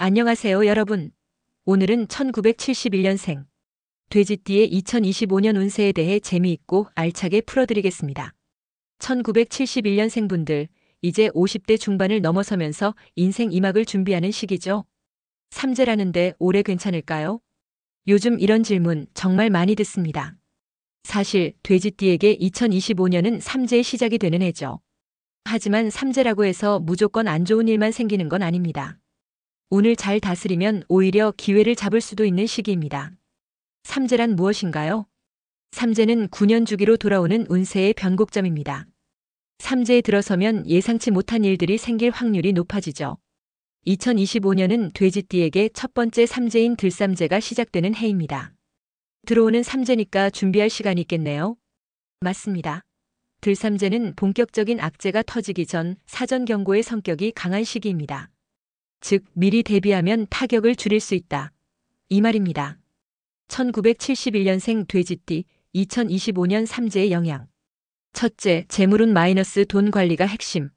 안녕하세요, 여러분. 오늘은 1971년생 돼지띠의 2025년 운세에 대해 재미있고 알차게 풀어드리겠습니다. 1971년생 분들, 이제 50대 중반을 넘어서면서 인생 2막을 준비하는 시기죠. 삼재라는데 올해 괜찮을까요? 요즘 이런 질문 정말 많이 듣습니다. 사실 돼지띠에게 2025년은 삼재의 시작이 되는 해죠. 하지만 삼재라고 해서 무조건 안 좋은 일만 생기는 건 아닙니다. 운을 잘 다스리면 오히려 기회를 잡을 수도 있는 시기입니다. 삼재란 무엇인가요? 삼재는 9년 주기로 돌아오는 운세의 변곡점입니다. 삼재에 들어서면 예상치 못한 일들이 생길 확률이 높아지죠. 2025년은 돼지띠에게 첫 번째 삼재인 들삼재가 시작되는 해입니다. 들어오는 삼재니까 준비할 시간이 있겠네요. 맞습니다. 들삼재는 본격적인 악재가 터지기 전 사전 경고의 성격이 강한 시기입니다. 즉, 미리 대비하면 타격을 줄일 수 있다. 이 말입니다. 1971년생 돼지띠 2025년 삼재의 영향. 첫째, 재물운 마이너스 돈 관리가 핵심.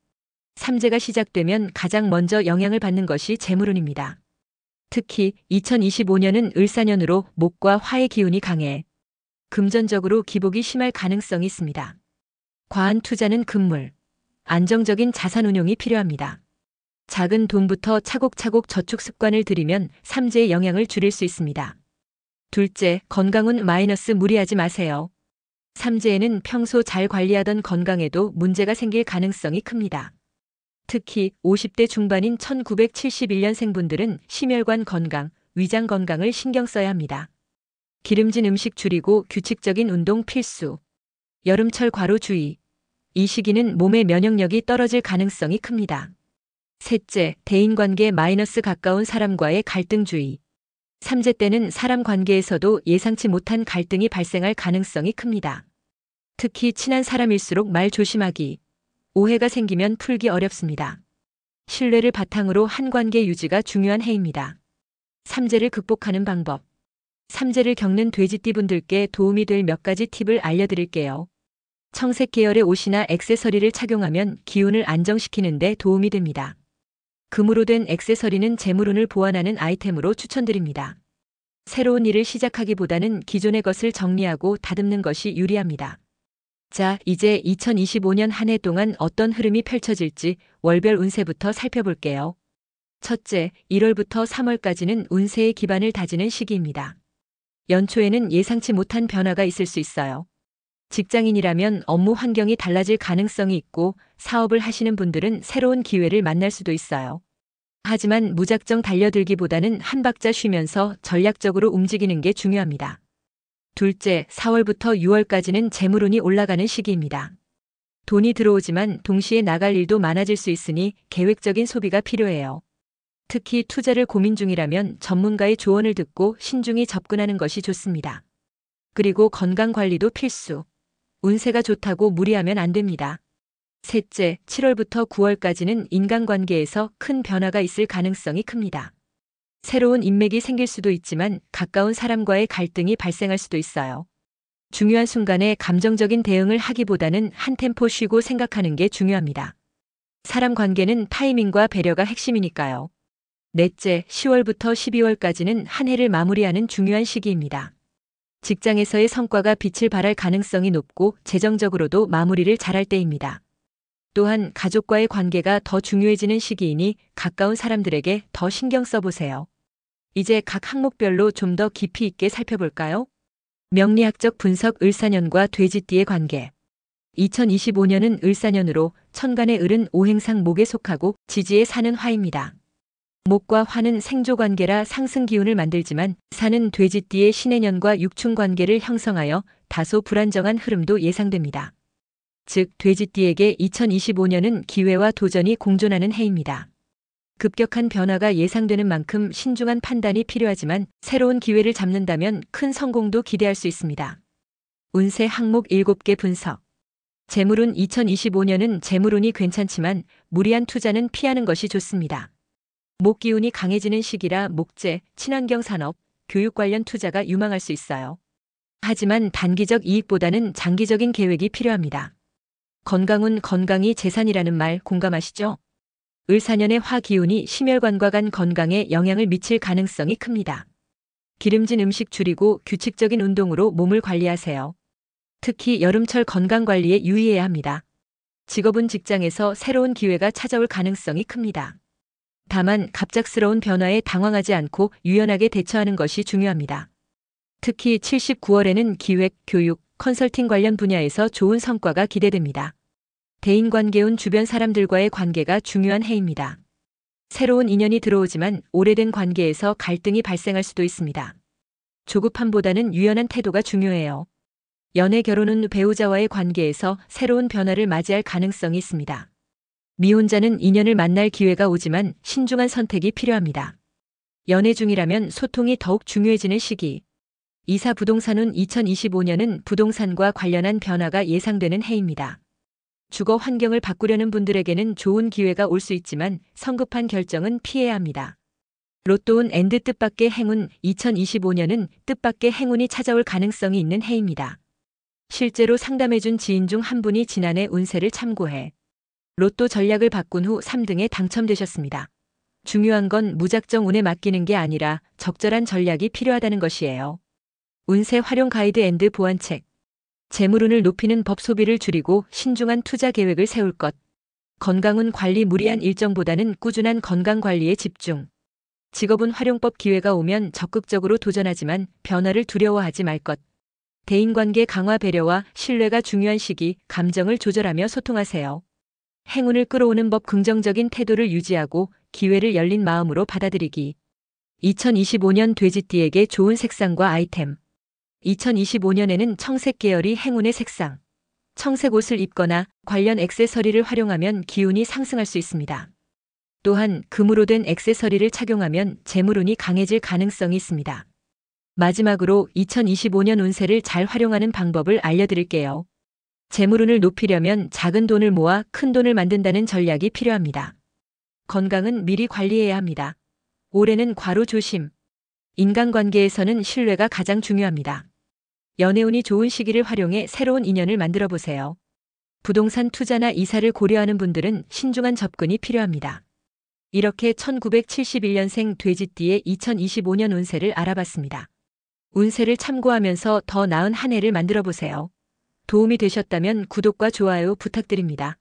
삼재가 시작되면 가장 먼저 영향을 받는 것이 재물운입니다. 특히 2025년은 을사년으로 목과 화의 기운이 강해 금전적으로 기복이 심할 가능성이 있습니다. 과한 투자는 금물, 안정적인 자산 운용이 필요합니다. 작은 돈부터 차곡차곡 저축 습관을 들이면 삼재의 영향을 줄일 수 있습니다. 둘째, 건강운 마이너스 무리하지 마세요. 삼재에는 평소 잘 관리하던 건강에도 문제가 생길 가능성이 큽니다. 특히 50대 중반인 1971년생 분들은 심혈관 건강, 위장 건강을 신경 써야 합니다. 기름진 음식 줄이고 규칙적인 운동 필수. 여름철 과로 주의. 이 시기는 몸의 면역력이 떨어질 가능성이 큽니다. 셋째, 대인관계 마이너스 가까운 사람과의 갈등 주의. 삼재 때는 사람 관계에서도 예상치 못한 갈등이 발생할 가능성이 큽니다. 특히 친한 사람일수록 말 조심하기. 오해가 생기면 풀기 어렵습니다. 신뢰를 바탕으로 한 관계 유지가 중요한 해입니다. 삼재를 극복하는 방법. 삼재를 겪는 돼지띠 분들께 도움이 될 몇 가지 팁을 알려드릴게요. 청색 계열의 옷이나 액세서리를 착용하면 기운을 안정시키는 데 도움이 됩니다. 금으로 된 액세서리는 재물운을 보완하는 아이템으로 추천드립니다. 새로운 일을 시작하기보다는 기존의 것을 정리하고 다듬는 것이 유리합니다. 자, 이제 2025년 한 해 동안 어떤 흐름이 펼쳐질지 월별 운세부터 살펴볼게요. 첫째, 1월부터 3월까지는 운세의 기반을 다지는 시기입니다. 연초에는 예상치 못한 변화가 있을 수 있어요. 직장인이라면 업무 환경이 달라질 가능성이 있고 사업을 하시는 분들은 새로운 기회를 만날 수도 있어요. 하지만 무작정 달려들기보다는 한 박자 쉬면서 전략적으로 움직이는 게 중요합니다. 둘째, 4월부터 6월까지는 재물운이 올라가는 시기입니다. 돈이 들어오지만 동시에 나갈 일도 많아질 수 있으니 계획적인 소비가 필요해요. 특히 투자를 고민 중이라면 전문가의 조언을 듣고 신중히 접근하는 것이 좋습니다. 그리고 건강 관리도 필수. 운세가 좋다고 무리하면 안 됩니다. 셋째, 7월부터 9월까지는 인간관계에서 큰 변화가 있을 가능성이 큽니다. 새로운 인맥이 생길 수도 있지만 가까운 사람과의 갈등이 발생할 수도 있어요. 중요한 순간에 감정적인 대응을 하기보다는 한 템포 쉬고 생각하는 게 중요합니다. 사람 관계는 타이밍과 배려가 핵심이니까요. 넷째, 10월부터 12월까지는 한 해를 마무리하는 중요한 시기입니다. 직장에서의 성과가 빛을 발할 가능성이 높고 재정적으로도 마무리를 잘할 때입니다. 또한 가족과의 관계가 더 중요해지는 시기이니 가까운 사람들에게 더 신경 써보세요. 이제 각 항목별로 좀 더 깊이 있게 살펴볼까요? 명리학적 분석 을사년과 돼지띠의 관계. 2025년은 을사년으로 천간의 을은 오행상 목에 속하고 지지에 사는 화입니다. 목과 화는 생조관계라 상승 기운을 만들지만 사는 돼지띠의 신해년과 육충관계를 형성하여 다소 불안정한 흐름도 예상됩니다. 즉, 돼지띠에게 2025년은 기회와 도전이 공존하는 해입니다. 급격한 변화가 예상되는 만큼 신중한 판단이 필요하지만 새로운 기회를 잡는다면 큰 성공도 기대할 수 있습니다. 운세 항목 7개 분석. 재물운 2025년은 재물운이 괜찮지만 무리한 투자는 피하는 것이 좋습니다. 목 기운이 강해지는 시기라 목재, 친환경 산업, 교육 관련 투자가 유망할 수 있어요. 하지만 단기적 이익보다는 장기적인 계획이 필요합니다. 건강은 건강이 재산이라는 말 공감하시죠? 을사년의 화 기운이 심혈관과 간 건강에 영향을 미칠 가능성이 큽니다. 기름진 음식 줄이고 규칙적인 운동으로 몸을 관리하세요. 특히 여름철 건강 관리에 유의해야 합니다. 직업은 직장에서 새로운 기회가 찾아올 가능성이 큽니다. 다만 갑작스러운 변화에 당황하지 않고 유연하게 대처하는 것이 중요합니다. 특히 79월에는 기획, 교육, 컨설팅 관련 분야에서 좋은 성과가 기대됩니다. 대인관계운 주변 사람들과의 관계가 중요한 해입니다. 새로운 인연이 들어오지만 오래된 관계에서 갈등이 발생할 수도 있습니다. 조급함보다는 유연한 태도가 중요해요. 연애 결혼은 배우자와의 관계에서 새로운 변화를 맞이할 가능성이 있습니다. 미혼자는 인연을 만날 기회가 오지만 신중한 선택이 필요합니다. 연애 중이라면 소통이 더욱 중요해지는 시기. 이사 부동산운 2025년은 부동산과 관련한 변화가 예상되는 해입니다. 주거 환경을 바꾸려는 분들에게는 좋은 기회가 올 수 있지만 성급한 결정은 피해야 합니다. 로또운 앤드 뜻밖의 행운 2025년은 뜻밖의 행운이 찾아올 가능성이 있는 해입니다. 실제로 상담해준 지인 중 한 분이 지난해 운세를 참고해 로또 전략을 바꾼 후 3등에 당첨되셨습니다. 중요한 건 무작정 운에 맡기는 게 아니라 적절한 전략이 필요하다는 것이에요. 운세 활용 가이드 앤드 보완책. 재물운을 높이는 법 소비를 줄이고 신중한 투자 계획을 세울 것. 건강운 관리 무리한 일정보다는 꾸준한 건강 관리에 집중. 직업운 활용법 기회가 오면 적극적으로 도전하지만 변화를 두려워하지 말 것. 대인관계 강화 배려와 신뢰가 중요한 시기, 감정을 조절하며 소통하세요. 행운을 끌어오는 법 긍정적인 태도를 유지하고 기회를 열린 마음으로 받아들이기. 2025년 돼지띠에게 좋은 색상과 아이템. 2025년에는 청색 계열이 행운의 색상. 청색 옷을 입거나 관련 액세서리를 활용하면 기운이 상승할 수 있습니다. 또한 금으로 된 액세서리를 착용하면 재물운이 강해질 가능성이 있습니다. 마지막으로 2025년 운세를 잘 활용하는 방법을 알려드릴게요. 재물운을 높이려면 작은 돈을 모아 큰 돈을 만든다는 전략이 필요합니다. 건강은 미리 관리해야 합니다. 올해는 과로 조심. 인간관계에서는 신뢰가 가장 중요합니다. 연애운이 좋은 시기를 활용해 새로운 인연을 만들어 보세요. 부동산 투자나 이사를 고려하는 분들은 신중한 접근이 필요합니다. 이렇게 1971년생 돼지띠의 2025년 운세를 알아봤습니다. 운세를 참고하면서 더 나은 한 해를 만들어 보세요. 도움이 되셨다면 구독과 좋아요 부탁드립니다.